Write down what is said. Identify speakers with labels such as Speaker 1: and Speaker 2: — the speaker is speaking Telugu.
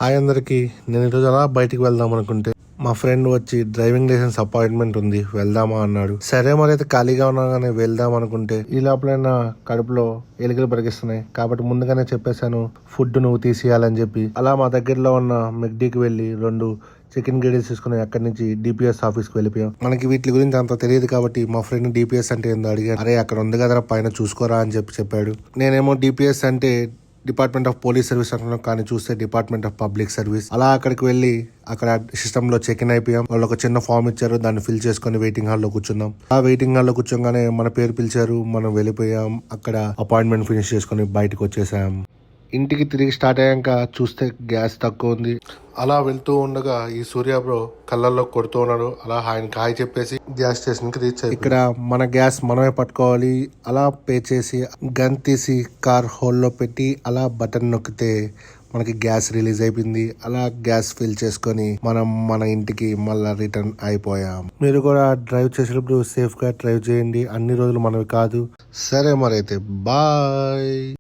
Speaker 1: హాయ్ అందరికి. నేను ఈరోజు అలా బయటికి వెళ్దాం అనుకుంటే మా ఫ్రెండ్ వచ్చి డ్రైవింగ్ లైసెన్స్ అపాయింట్మెంట్ ఉంది వెళ్దామా అన్నాడు. సరే మరి అయితే ఖాళీగా ఉన్నాగానే వెళ్దాం అనుకుంటే ఈ లోపలైనా కడుపులో ఎలుకలు పరిగిస్తున్నాయి కాబట్టి ముందుగానే చెప్పేశాను ఫుడ్ నువ్వు తీసేయాలని చెప్పి. అలా మా దగ్గరలో ఉన్న మెక్డీకి వెళ్ళి 2 చికెన్ గిడీస్ తీసుకుని అక్కడి నుంచి డిపిఎస్ ఆఫీస్కి వెళ్ళిపోయాం. మనకి వీటి గురించి అంత తెలియదు కాబట్టి మా ఫ్రెండ్ డిపిఎస్ అంటే ఏందో అడిగాను. అరే అక్కడ ఉంది కదరా పైన చూసుకోరా అని చెప్పాడు. నేనేమో డిపిఎస్ అంటే డిపార్ట్మెంట్ ఆఫ్ పోలీస్ సర్వీస్ అంటున్నాం, కానీ చూస్తే డిపార్ట్మెంట్ ఆఫ్ పబ్లిక్ సర్వీస్. అలా అక్కడికి వెళ్ళి అక్కడ సిస్టమ్ లో చెక్ ఇన్ అయిపోయాం. వాళ్ళు ఒక చిన్న ఫామ్ ఇచ్చారు, దాన్ని ఫిల్ చేసుకుని వెయిటింగ్ హాల్ లో కూర్చున్నాం. ఆ వెయిటింగ్ హాల్ లో కూర్చోగానే మన పేరు పిలిచారు, మనం వెళ్ళిపోయాం. అక్కడ అపాయింట్మెంట్ ఫినిష్ చేసుకుని బయటకు వచ్చేసాం. ఇంటికి తిరిగి స్టార్ట్ అయ్యాక చూస్తే గ్యాస్ తక్కువ ఉంది. అలా వెళ్తూ ఉండగా ఈ సూర్య బ్రో కళ్ళల్లో కొడుతూ ఉన్నాడు. అలా ఆయనకి హాయ్ చెప్పేసి గ్యాస్ స్టేషన్ కి రీచ్ అయ్యి ఇక్కడ మన గ్యాస్ మనమే పట్టుకోవాలి. అలా పే చేసి గన్ తీసి కార్ హోల్లో పెట్టి అలా బటన్ నొక్కితే మనకి గ్యాస్ రిలీజ్ అయిపోయింది. అలా గ్యాస్ ఫిల్ చేసుకొని మనం మన ఇంటికి మళ్ళా రిటర్న్ అయిపోయాం. మీరు కూడా డ్రైవ్ చేసేటప్పుడు సేఫ్ గా డ్రైవ్ చేయండి. అన్ని రోజులు మనవి కాదు. సరే మరి అయితే బాయ్.